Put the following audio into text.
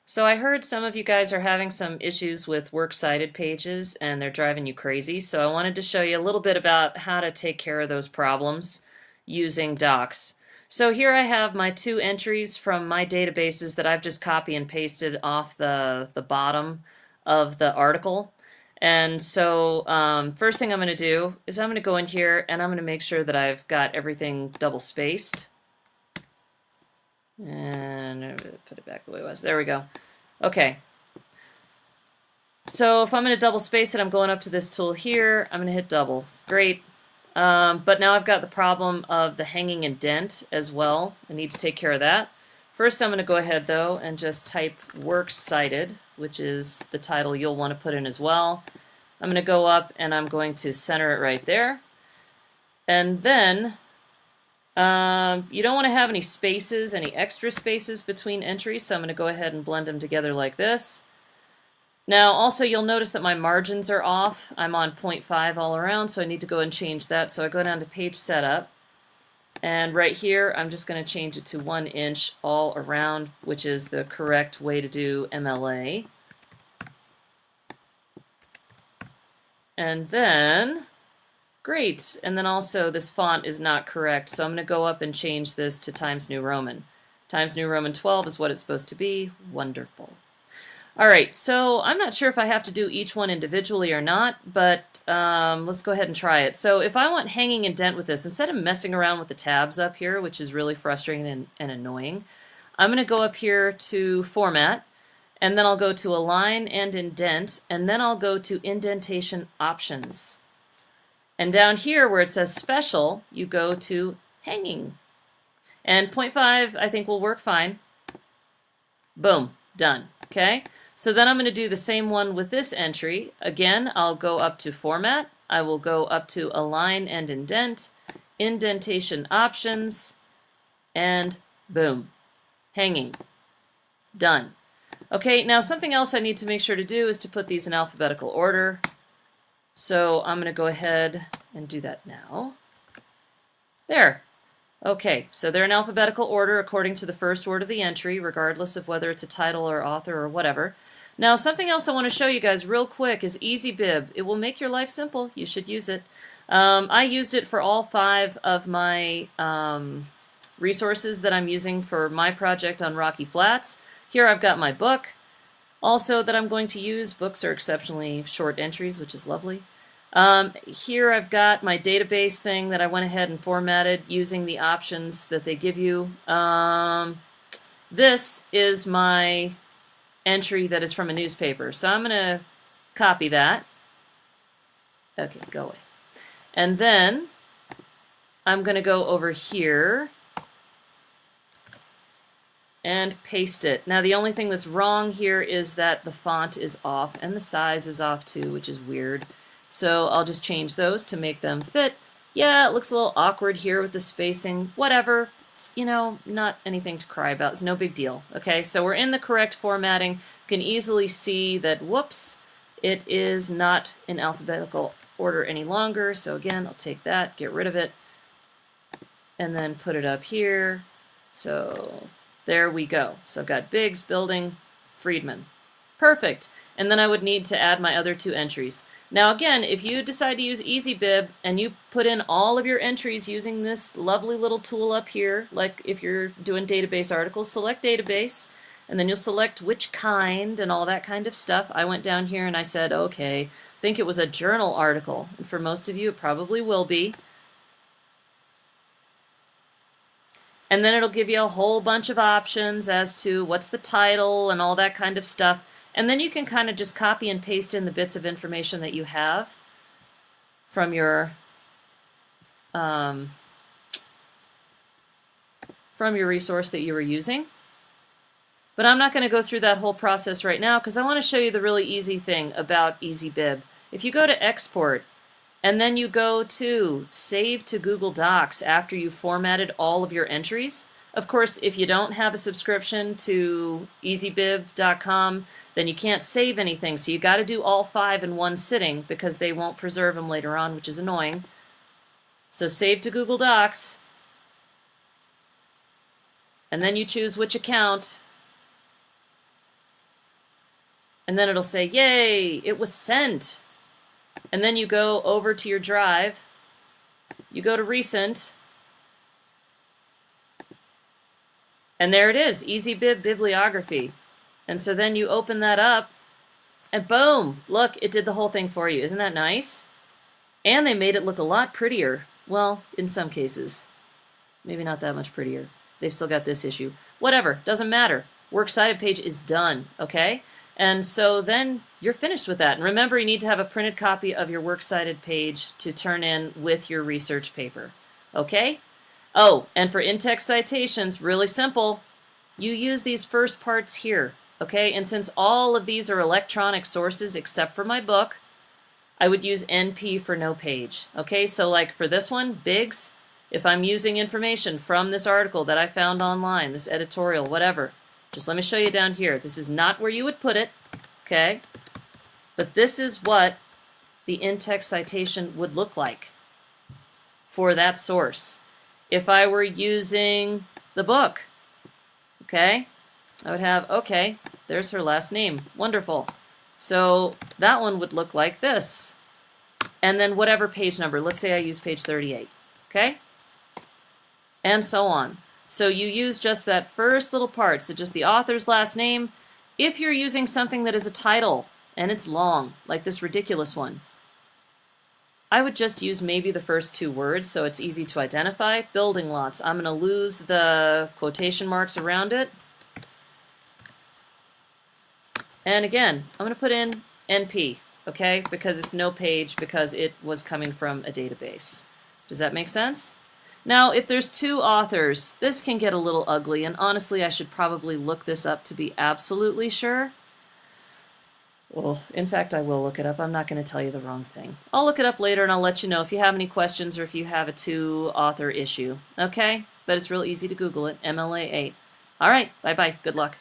So I heard some of you guys are having some issues with works cited pages and they're driving you crazy. So I wanted to show you a little bit about how to take care of those problems using Docs. So here I have my two entries from my databases that I've just copy and pasted off the bottom of the article. And so first thing I'm going to do is I'm going to go in here and I'm going to make sure that I've got everything double spaced. And put it back the way it was. There we go. Okay. So if I'm going to double space it, I'm going up to this tool here. I'm going to hit double. Great. But now I've got the problem of the hanging indent as well. I need to take care of that. First, I'm going to go ahead, though, and just type works cited, which is the title you'll want to put in as well. I'm going to go up and I'm going to center it right there. And then you don't want to have any spaces, any extra spaces between entries, so I'm going to go ahead and blend them together like this. Now, also, you'll notice that my margins are off. I'm on 0.5 all around, so I need to go and change that. So I go down to Page Setup, and right here, I'm just going to change it to 1 inch all around, which is the correct way to do MLA. And then, great, and then also this font is not correct, so I'm going to go up and change this to Times New Roman. Times New Roman 12 is what it's supposed to be. Wonderful. All right, so I'm not sure if I have to do each one individually or not, but let's go ahead and try it. So if I want hanging indent with this, instead of messing around with the tabs up here, which is really frustrating and annoying, I'm going to go up here to Format, and then I'll go to Align and Indent, and then I'll go to Indentation Options. And down here where it says Special, you go to Hanging. And 0.5 I think will work fine. Boom, done. Okay? So then I'm going to do the same one with this entry. Again, I'll go up to Format. I will go up to Align and Indent, Indentation Options, and boom, hanging. Done. Okay, now something else I need to make sure to do is to put these in alphabetical order. So I'm going to go ahead and do that now. There. Okay, so they're in alphabetical order according to the first word of the entry, regardless of whether it's a title or author or whatever. Now, something else I want to show you guys real quick is EasyBib. It will make your life simple. You should use it. I used it for all 5 of my resources that I'm using for my project on Rocky Flats. Here I've got my book also that I'm going to use. Books are exceptionally short entries, which is lovely. Here I've got my database thing that I went ahead and formatted using the options that they give you. This is my entry that is from a newspaper. So I'm going to copy that. Okay, go away. And then I'm going to go over here and paste it. Now the only thing that's wrong here is that the font is off and the size is off too, which is weird. So I'll just change those to make them fit. Yeah, it looks a little awkward here with the spacing. Whatever. It's, you know, not anything to cry about. It's no big deal. Okay, so we're in the correct formatting. You can easily see that, whoops, it is not in alphabetical order any longer. So again, I'll take that, get rid of it, and then put it up here. So there we go. So I've got Biggs, Building, Friedman. Perfect. And then I would need to add my other 2 entries. Now again, if you decide to use EasyBib and you put in all of your entries using this lovely little tool up here, like if you're doing database articles, select database, and then you'll select which kind and all that kind of stuff. I went down here and I said, okay, I think it was a journal article. And for most of you, it probably will be. And then it'll give you a whole bunch of options as to what's the title and all that kind of stuff. And then you can kind of just copy and paste in the bits of information that you have from your resource that you were using. But I'm not going to go through that whole process right now because I want to show you the really easy thing about EasyBib. If you go to Export and then you go to Save to Google Docs after you've formatted all of your entries, of course, if you don't have a subscription to easybib.com, then you can't save anything. So you got to do all 5 in one sitting because they won't preserve them later on, which is annoying. So save to Google Docs. And then you choose which account. And then it'll say, yay, it was sent. And then you go over to your drive, you go to recent, and there it is, EasyBib bibliography. And so then you open that up, and boom, look, it did the whole thing for you. Isn't that nice? And they made it look a lot prettier. Well, in some cases. Maybe not that much prettier. They've still got this issue. Whatever, doesn't matter. Works Cited page is done, okay? And so then you're finished with that. And remember, you need to have a printed copy of your Works Cited page to turn in with your research paper, okay? Oh, and for in-text citations, really simple. You use these first parts here, okay? And since all of these are electronic sources except for my book, I would use NP for no page, okay? So like for this one, Biggs, if I'm using information from this article that I found online, this editorial, whatever, just let me show you down here. This is not where you would put it, okay? But this is what the in-text citation would look like for that source. If I were using the book, okay, I would have, okay, there's her last name. Wonderful. So that one would look like this. And then whatever page number, let's say I use page 38, okay? And so on. So you use just that first little part, so just the author's last name. If you're using something that is a title and it's long, like this ridiculous one, I would just use maybe the first two words so it's easy to identify. Building lots. I'm going to lose the quotation marks around it. And again, I'm going to put in NP, okay, because it's no page, because it was coming from a database. Does that make sense? Now, if there's two authors, this can get a little ugly, and honestly, I should probably look this up to be absolutely sure. Well, in fact, I will look it up. I'm not going to tell you the wrong thing. I'll look it up later, and I'll let you know if you have any questions or if you have a two-author issue, okay? But it's real easy to Google it, MLA 8. All right, bye-bye. Good luck.